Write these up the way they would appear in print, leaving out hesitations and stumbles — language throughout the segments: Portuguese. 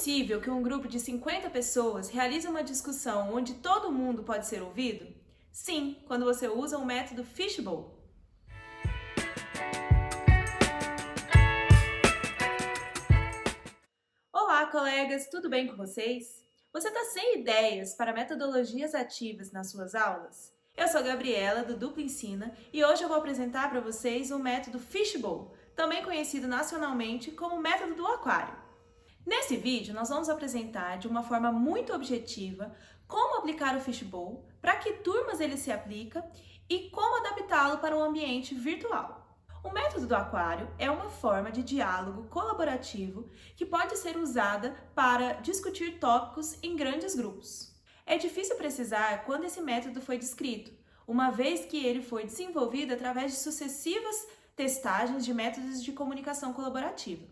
possível que um grupo de 50 pessoas realize uma discussão onde todo mundo pode ser ouvido? Sim, quando você usa o método Fishbowl. Olá, colegas, tudo bem com vocês? Você está sem ideias para metodologias ativas nas suas aulas? Eu sou a Gabriela, do Dupla Ensina, e hoje eu vou apresentar para vocês o método Fishbowl, também conhecido nacionalmente como método do aquário. Nesse vídeo, nós vamos apresentar de uma forma muito objetiva como aplicar o Fishbowl, para que turmas ele se aplica e como adaptá-lo para um ambiente virtual. O método do aquário é uma forma de diálogo colaborativo que pode ser usada para discutir tópicos em grandes grupos. É difícil precisar quando esse método foi descrito, uma vez que ele foi desenvolvido através de sucessivas testagens de métodos de comunicação colaborativa.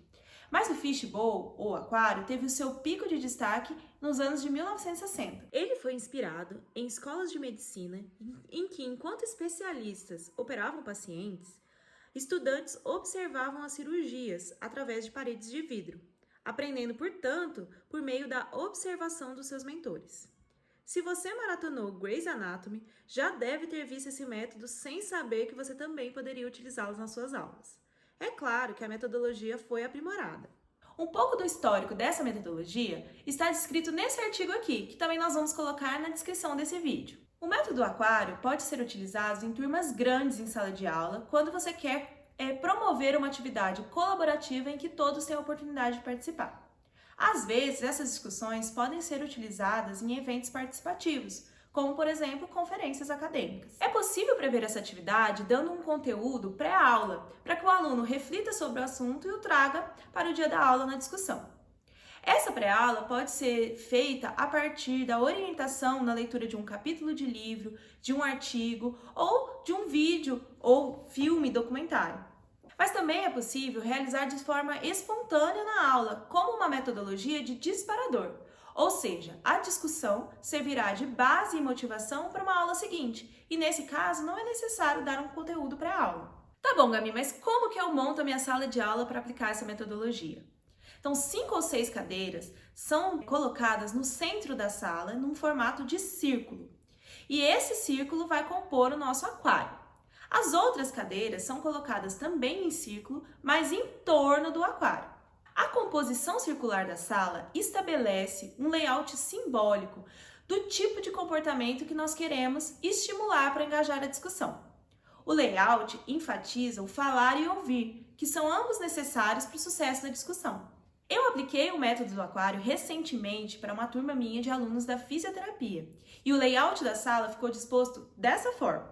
Mas o Fishbowl, ou aquário, teve o seu pico de destaque nos anos de 1960. Ele foi inspirado em escolas de medicina em que, enquanto especialistas operavam pacientes, estudantes observavam as cirurgias através de paredes de vidro, aprendendo, portanto, por meio da observação dos seus mentores. Se você maratonou Grey's Anatomy, já deve ter visto esse método sem saber que você também poderia utilizá-lo nas suas aulas. É claro que a metodologia foi aprimorada. Um pouco do histórico dessa metodologia está descrito nesse artigo aqui, que também nós vamos colocar na descrição desse vídeo. O método aquário pode ser utilizado em turmas grandes em sala de aula, quando você quer promover uma atividade colaborativa em que todos têm a oportunidade de participar. Às vezes, essas discussões podem ser utilizadas em eventos participativos, como, por exemplo, conferências acadêmicas. É possível prever essa atividade dando um conteúdo pré-aula, para que o aluno reflita sobre o assunto e o traga para o dia da aula na discussão. Essa pré-aula pode ser feita a partir da orientação na leitura de um capítulo de livro, de um artigo ou de um vídeo ou filme documentário. Mas também é possível realizar de forma espontânea na aula, como uma metodologia de disparador. Ou seja, a discussão servirá de base e motivação para uma aula seguinte, e nesse caso não é necessário dar um conteúdo pré-aula. Tá bom, Gabi, mas como que eu monto a minha sala de aula para aplicar essa metodologia? Então, 5 ou 6 cadeiras são colocadas no centro da sala, num formato de círculo. E esse círculo vai compor o nosso aquário. As outras cadeiras são colocadas também em círculo, mas em torno do aquário. A composição circular da sala estabelece um layout simbólico do tipo de comportamento que nós queremos estimular para engajar a discussão. O layout enfatiza o falar e ouvir, que são ambos necessários para o sucesso da discussão. Eu apliquei o método do aquário recentemente para uma turma minha de alunos da fisioterapia, e o layout da sala ficou disposto dessa forma.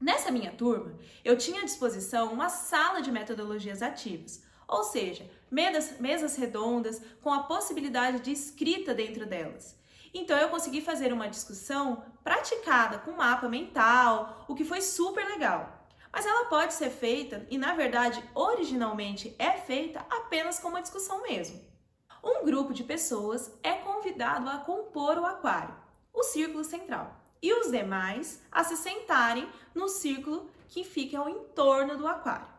Nessa minha turma, eu tinha à disposição uma sala de metodologias ativas, ou seja, mesas redondas com a possibilidade de escrita dentro delas. Então eu consegui fazer uma discussão praticada com mapa mental, o que foi super legal. Mas ela pode ser feita, e na verdade originalmente é feita apenas com uma discussão mesmo. Um grupo de pessoas é convidado a compor o aquário, o círculo central, e os demais a se sentarem no círculo que fica ao entorno do aquário.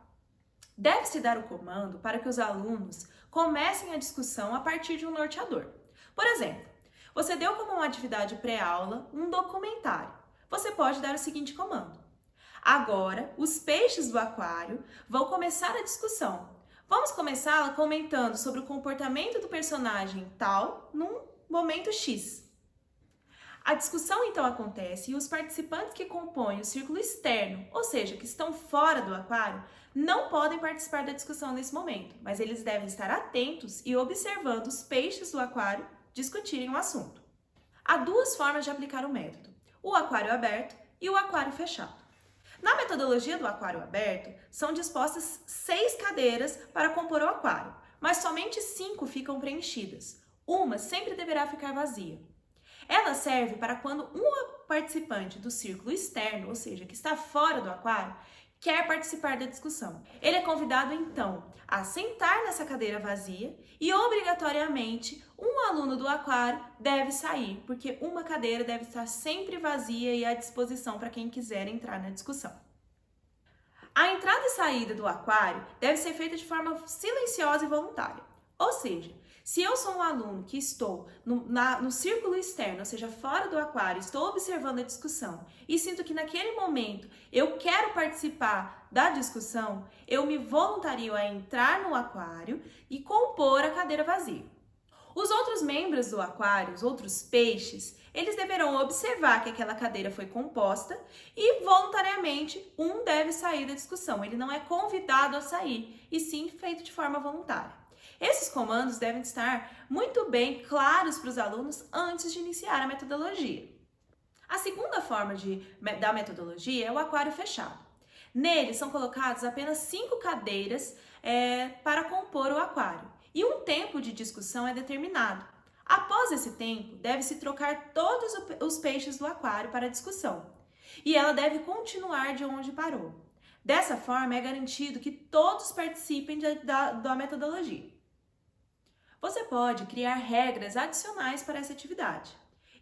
Deve-se dar o comando para que os alunos comecem a discussão a partir de um norteador. Por exemplo, você deu como uma atividade pré-aula um documentário. Você pode dar o seguinte comando: agora, os peixes do aquário vão começar a discussão. Vamos começá-la comentando sobre o comportamento do personagem tal num momento X. A discussão então acontece e os participantes que compõem o círculo externo, ou seja, que estão fora do aquário, não podem participar da discussão nesse momento, mas eles devem estar atentos e observando os peixes do aquário discutirem o assunto. Há duas formas de aplicar o método: o aquário aberto e o aquário fechado. Na metodologia do aquário aberto, são dispostas 6 cadeiras para compor o aquário, mas somente 5 ficam preenchidas. Uma sempre deverá ficar vazia. Ela serve para quando um participante do círculo externo, ou seja, que está fora do aquário, quer participar da discussão. Ele é convidado, então, a sentar nessa cadeira vazia e, obrigatoriamente, um aluno do aquário deve sair, porque uma cadeira deve estar sempre vazia e à disposição para quem quiser entrar na discussão. A entrada e saída do aquário deve ser feita de forma silenciosa e voluntária. Ou seja, Se eu sou um aluno que estou no círculo externo, ou seja, fora do aquário, estou observando a discussão e sinto que naquele momento eu quero participar da discussão, eu me voluntario a entrar no aquário e compor a cadeira vazia. Os outros membros do aquário, os outros peixes, eles deverão observar que aquela cadeira foi composta e voluntariamente um deve sair da discussão. Ele não é convidado a sair, e sim feito de forma voluntária. Esses comandos devem estar muito bem claros para os alunos antes de iniciar a metodologia. A segunda forma da metodologia é o aquário fechado. Nele são colocadas apenas 5 cadeiras para compor o aquário e um tempo de discussão é determinado. Após esse tempo, deve-se trocar todos os peixes do aquário para a discussão e ela deve continuar de onde parou. Dessa forma, é garantido que todos participem da metodologia. Você pode criar regras adicionais para essa atividade.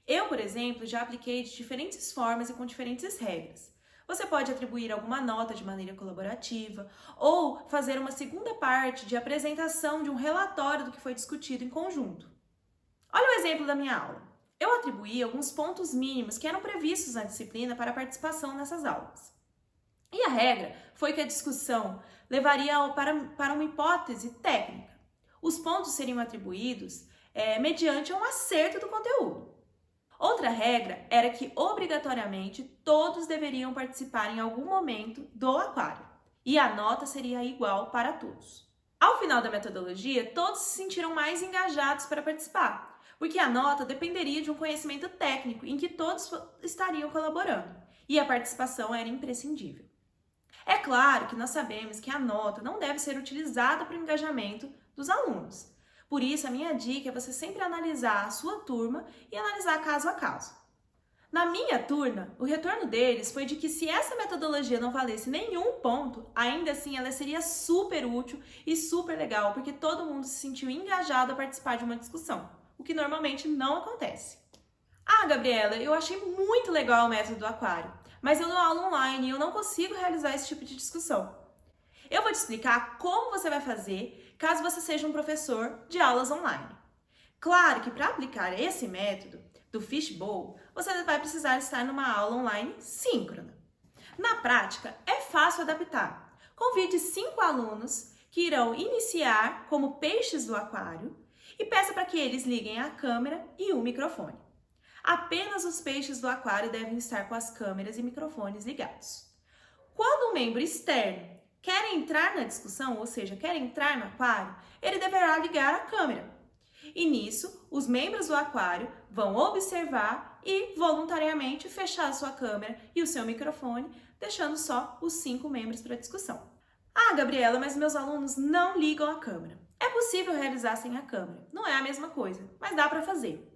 Eu, por exemplo, já apliquei de diferentes formas e com diferentes regras. Você pode atribuir alguma nota de maneira colaborativa ou fazer uma segunda parte de apresentação de um relatório do que foi discutido em conjunto. Olha o exemplo da minha aula. Eu atribuí alguns pontos mínimos que eram previstos na disciplina para a participação nessas aulas. E a regra foi que a discussão levaria para uma hipótese técnica. Os pontos seriam atribuídos mediante um acerto do conteúdo. Outra regra era que, obrigatoriamente, todos deveriam participar em algum momento do aquário e a nota seria igual para todos. Ao final da metodologia, todos se sentiram mais engajados para participar, porque a nota dependeria de um conhecimento técnico em que todos estariam colaborando e a participação era imprescindível. É claro que nós sabemos que a nota não deve ser utilizada para o engajamento dos alunos. Por isso, a minha dica é você sempre analisar a sua turma e analisar caso a caso. Na minha turma, o retorno deles foi de que se essa metodologia não valesse nenhum ponto, ainda assim ela seria super útil e super legal, porque todo mundo se sentiu engajado a participar de uma discussão, o que normalmente não acontece. Ah, Gabriela, eu achei muito legal o método do aquário, mas eu dou aula online e eu não consigo realizar esse tipo de discussão. Eu vou te explicar como você vai fazer caso você seja um professor de aulas online. Claro que para aplicar esse método do Fishbowl, você vai precisar estar numa aula online síncrona. Na prática, é fácil adaptar. Convide 5 alunos que irão iniciar como peixes do aquário e peça para que eles liguem a câmera e o microfone. Apenas os peixes do aquário devem estar com as câmeras e microfones ligados. Quando um membro externo quer entrar na discussão, ou seja, quer entrar no aquário, ele deverá ligar a câmera. E nisso, os membros do aquário vão observar e voluntariamente fechar a sua câmera e o seu microfone, deixando só os 5 membros para a discussão. Ah, Gabriela, mas meus alunos não ligam a câmera. É possível realizar sem a câmera, não é a mesma coisa, mas dá para fazer.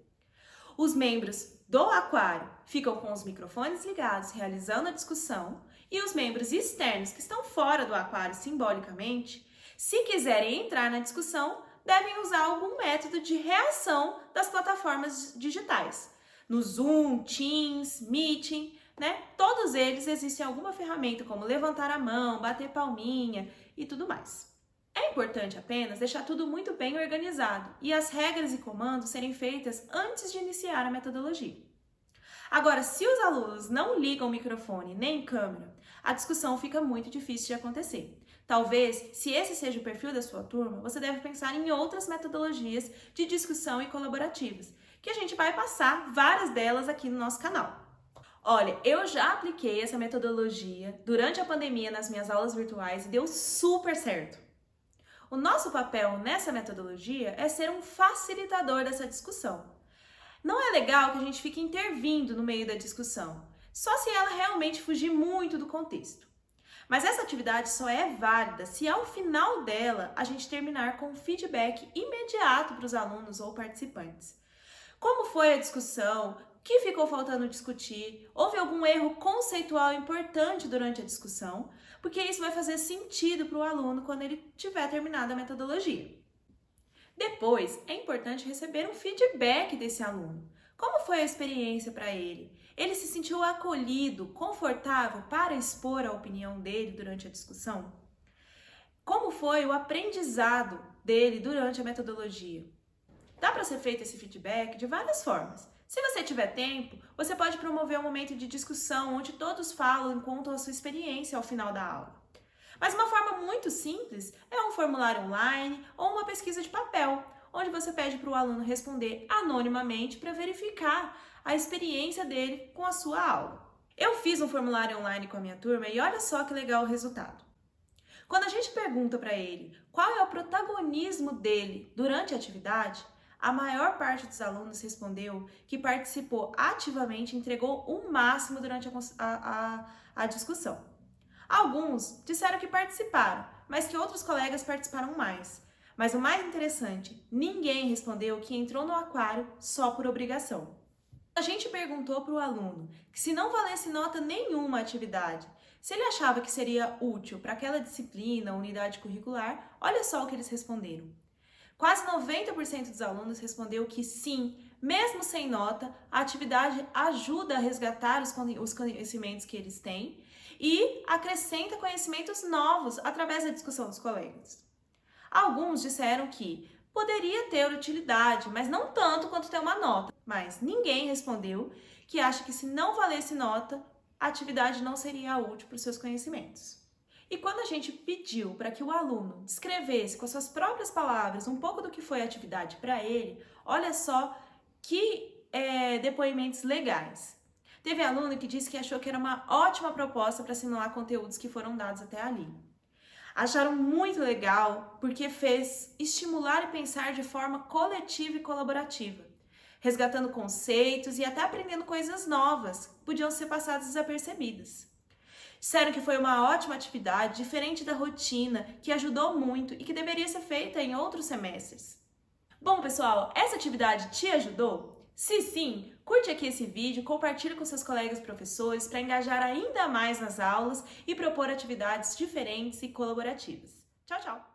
Os membros do aquário ficam com os microfones ligados, realizando a discussão, e os membros externos que estão fora do aquário simbolicamente, se quiserem entrar na discussão, devem usar algum método de reação das plataformas digitais. No Zoom, Teams, Meeting, todos eles existem alguma ferramenta como levantar a mão, bater palminha e tudo mais. É importante apenas deixar tudo muito bem organizado e as regras e comandos serem feitas antes de iniciar a metodologia. Agora, se os alunos não ligam o microfone nem câmera, a discussão fica muito difícil de acontecer. Talvez, se esse seja o perfil da sua turma, você deve pensar em outras metodologias de discussão e colaborativas, que a gente vai passar várias delas aqui no nosso canal. Olha, eu já apliquei essa metodologia durante a pandemia nas minhas aulas virtuais e deu super certo. O nosso papel nessa metodologia é ser um facilitador dessa discussão. Não é legal que a gente fique intervindo no meio da discussão, só se ela realmente fugir muito do contexto. Mas essa atividade só é válida se ao final dela a gente terminar com um feedback imediato para os alunos ou participantes. Como foi a discussão? O que ficou faltando discutir? Houve algum erro conceitual importante durante a discussão? Porque isso vai fazer sentido para o aluno quando ele tiver terminado a metodologia. Depois, é importante receber um feedback desse aluno. Como foi a experiência para ele? Ele se sentiu acolhido, confortável para expor a opinião dele durante a discussão? Como foi o aprendizado dele durante a metodologia? Dá para ser feito esse feedback de várias formas. Se você tiver tempo, você pode promover um momento de discussão onde todos falam e contam a sua experiência ao final da aula. Mas uma forma muito simples é um formulário online ou uma pesquisa de papel, onde você pede para o aluno responder anonimamente para verificar a experiência dele com a sua aula. Eu fiz um formulário online com a minha turma e olha só que legal o resultado. Quando a gente pergunta para ele qual é o protagonismo dele durante a atividade, a maior parte dos alunos respondeu que participou ativamente e entregou o máximo durante a discussão. Alguns disseram que participaram, mas que outros colegas participaram mais. Mas o mais interessante, ninguém respondeu que entrou no aquário só por obrigação. A gente perguntou para o aluno que se não valesse nota nenhuma a atividade, se ele achava que seria útil para aquela disciplina ou unidade curricular, olha só o que eles responderam. Quase 90% dos alunos respondeu que sim, mesmo sem nota, a atividade ajuda a resgatar os conhecimentos que eles têm e acrescenta conhecimentos novos através da discussão dos colegas. Alguns disseram que poderia ter utilidade, mas não tanto quanto ter uma nota. Mas ninguém respondeu que acha que se não valesse nota, a atividade não seria útil para os seus conhecimentos. E quando a gente pediu para que o aluno descrevesse com as suas próprias palavras um pouco do que foi a atividade para ele, olha só que depoimentos legais. Teve aluno que disse que achou que era uma ótima proposta para simular conteúdos que foram dados até ali. Acharam muito legal porque fez estimular e pensar de forma coletiva e colaborativa, resgatando conceitos e até aprendendo coisas novas que podiam ser passadas desapercebidas. Disseram que foi uma ótima atividade, diferente da rotina, que ajudou muito e que deveria ser feita em outros semestres. Bom, pessoal, essa atividade te ajudou? Se sim, curte aqui esse vídeo, compartilhe com seus colegas professores para engajar ainda mais nas aulas e propor atividades diferentes e colaborativas. Tchau, tchau!